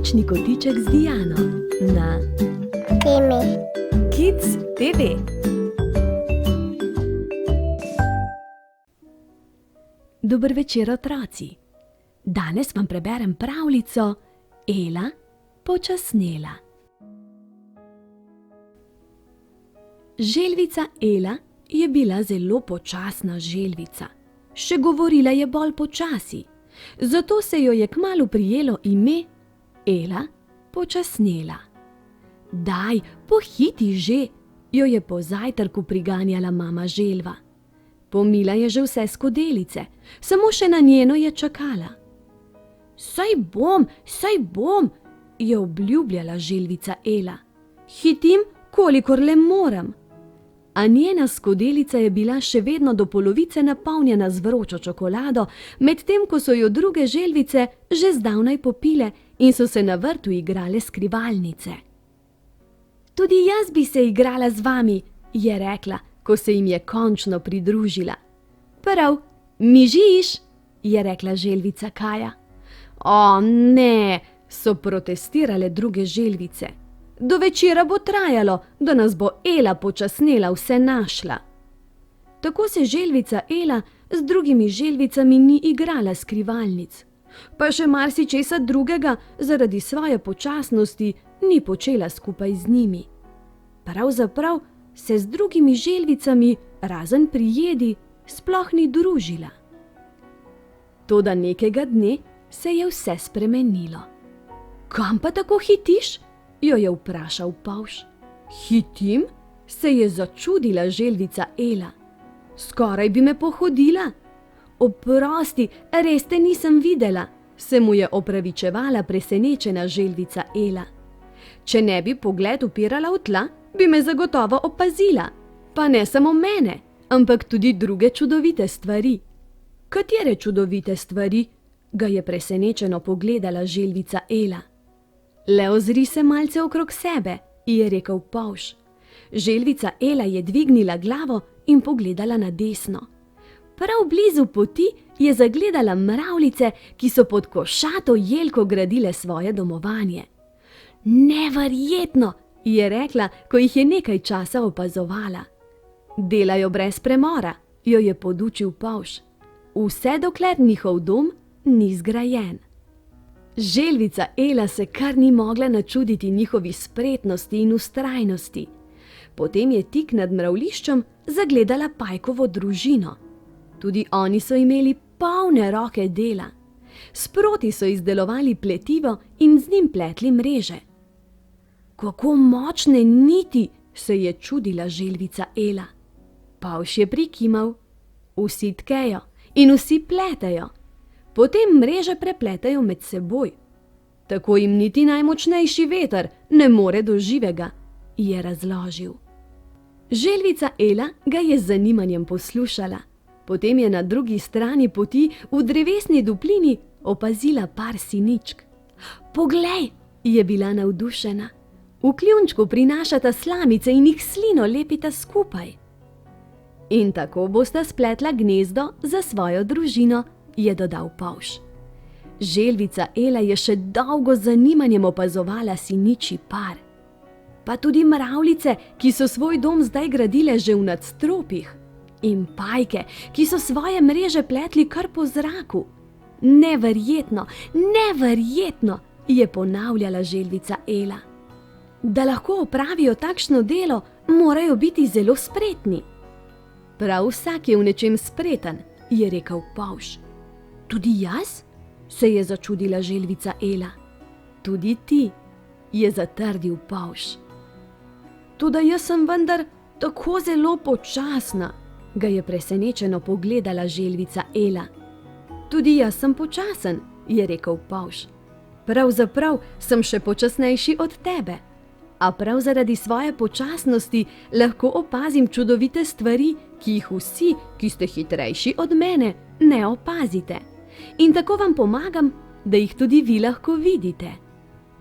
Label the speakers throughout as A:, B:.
A: Resnični kotiček z Diano na
B: Temi.
A: Kids TV. Dober večer, otroci. Danes vam preberem pravljico Ela počasnela. Želvica Ela je bila zelo počasna želvica. Še govorila je bolj počasi, zato se jo je kmalu prijelo ime Ela počasnela. Daj, pohiti že, jo je po zajtrku priganjala mama želva. Pomila je že vse skodelice, samo še na njeno je čakala. Saj bom, je obljubljala želvica Ela. Hitim, kolikor le moram. A njena skodelica je bila še vedno do polovice napolnjena z vročo čokolado, medtem ko so jo druge želvice že zdavnaj popile in so se na vrtu igrale skrivalnice. Tudi jaz bi se igrala z vami, je rekla, ko se jim je končno pridružila. Prav, mižiš, je rekla želvica Kaja. O ne, so protestirale druge želvice. Do večera bo trajalo, da nas bo Ela počasnela vse našla. Tako se želvica Ela z drugimi želvicami ni igrala skrivalnic, pa še marsičesa drugega zaradi svoje počasnosti ni počela skupaj z njimi. Pravzaprav se z drugimi želvicami, razen pri jedi, sploh ni družila. Toda nekega dne se je vse spremenilo. Kam pa tako hitiš? Jo je vprašal Pavš. Hitim? Se je začudila želvica Ela. Skoraj bi me pohodila. Oprosti, res te nisem videla, se mu je opravičevala presenečena želvica Ela. Če ne bi pogled upirala v tla, bi me zagotovo opazila. Pa ne samo mene, ampak tudi druge čudovite stvari. Katere čudovite stvari? Ga je presenečeno pogledala želvica Ela. Le ozri se malce okrog sebe, je rekel Pavš. Želvica Ela je dvignila glavo in pogledala na desno. Prav blizu poti je zagledala mravljice, ki so pod košato jelko gradile svoje domovanje. Neverjetno, je rekla, ko jih je nekaj časa opazovala. Delajo brez premora, jo je podučil Pavš. Vse dokler njihov dom ni zgrajen. Želvica Ela se kar ni mogla načuditi njihovi spretnosti in vztrajnosti. Potem je tik nad mravljiščem zagledala pajkovo družino. Tudi oni so imeli polne roke dela. Sproti so izdelovali pletivo in z njim pletli mreže. Kako močne niti, se je čudila želvica Ela. Pavš je prikimal. Vsi tkejo in vsi pletejo. Potem mreže prepletajo med seboj. Tako jim niti najmočnejši veter ne more do živega, je razložil. Želvica Ela ga je z zanimanjem poslušala. Potem je na drugi strani poti v drevesni duplini opazila par siničk. Poglej, je bila navdušena. V kljunčku prinašata slamice in jih slino lepita skupaj. In tako bosta spletla gnezdo za svojo družino, je dodal Pavš. Želvica Ela je še dolgo z zanimanjem opazovala siničji par. Pa tudi mravljice, ki so svoj dom zdaj gradile že v nadstropjih. In pajke, ki so svoje mreže pletli kar po zraku. Neverjetno, je ponavljala želvica Ela. Da lahko opravijo takšno delo, morajo biti zelo spretni. Prav vsak je v nečem spreten, je rekel Pavš. Tudi jaz? Se je začudila želvica Ela. Tudi ti, je zatrdil Pavš. Toda jaz sem vendar tako zelo počasna, ga je presenečeno pogledala želvica Ela. Tudi jaz sem počasen, je rekel Pavš. Pravzaprav sem še počasnejši od tebe. A prav zaradi svoje počasnosti lahko opazim čudovite stvari, ki jih vsi, ki ste hitrejši od mene, ne opazite. In tako vam pomagam, da jih tudi vi lahko vidite.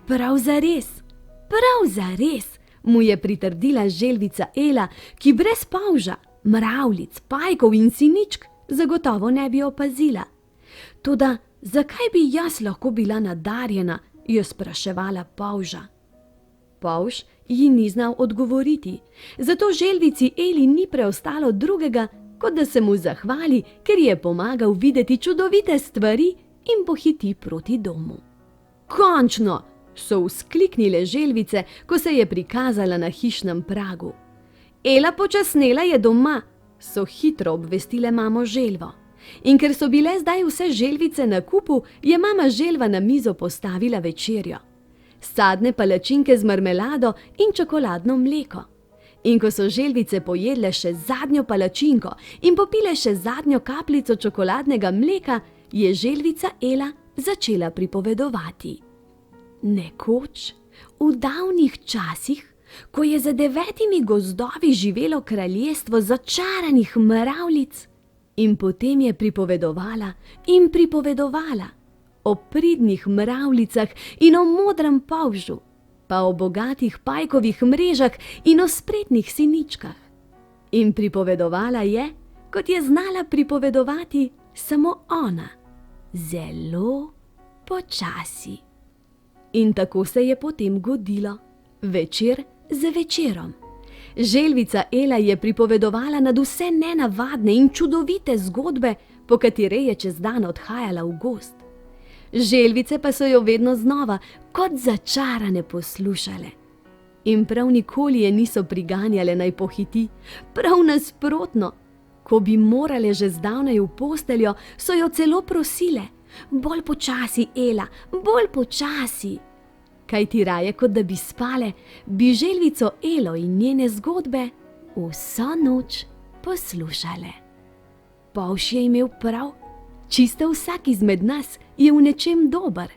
A: Prav zares, mu je pritrdila želvica Ela, ki brez Pavža, mravljic, pajkov in siničk zagotovo ne bi opazila. Toda zakaj bi jaz lahko bila nadarjena, je spraševala polža. Polž ji ni znal odgovoriti, zato želvici Eli ni preostalo drugega, kot da se mu zahvali, ker ji je pomagal videti čudovite stvari in pohiti proti domu. Končno, so vzkliknile želvice, ko se je prikazala na hišnem pragu. Ela počasnela je doma, so hitro obvestile mamo želvo. In ker so bile zdaj vse želvice na kupu, je mama želva na mizo postavila večerjo. Sadne palačinke z marmelado in čokoladno mleko. In ko so želvice pojedle še zadnjo palačinko in popile še zadnjo kapljico čokoladnega mleka, je želvica Ela začela pripovedovati. Nekoč, v davnih časih, ko je za 9 gozdovi živelo kraljestvo začaranih mravljic, in potem je pripovedovala in pripovedovala o pridnih mravljicah in o modrem polžu, pa o bogatih pajkovih mrežah in o spretnih siničkah. In pripovedovala je, kot je znala pripovedovati samo ona, zelo počasi. In tako se je potem godilo, večer za večerom. Želvica Ela je pripovedovala nadvse nenavadne in čudovite zgodbe, po katere je čez dan odhajala v gozd. Želvice pa so jo vedno znova, kot začarane, poslušale. In prav nikoli je niso priganjale naj pohiti, prav nasprotno. Ko bi morale že zdavnaj v posteljo, so jo celo prosile: bolj počasi, Ela, bolj počasi. Kaj ti raje, kot da bi spale, bi želvico Elo in njene zgodbe vso noč poslušale. Polž je imel prav, čisto vsak izmed nas je v nečem dober.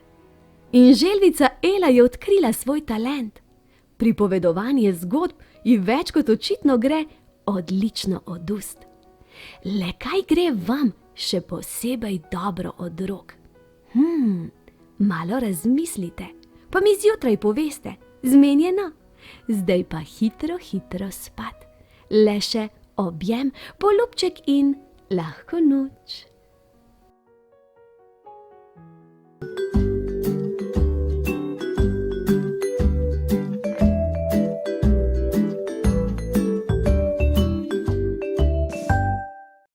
A: In želvica Ela je odkrila svoj talent. Pripovedovanje zgodb ji več kot očitno gre odlično od ust. Le kaj gre vam še posebej dobro od rok? Malo razmislite, pa mi zjutraj poveste, zmenjeno? Zdaj pa hitro spat. Le še objem, polubček in lahko noč.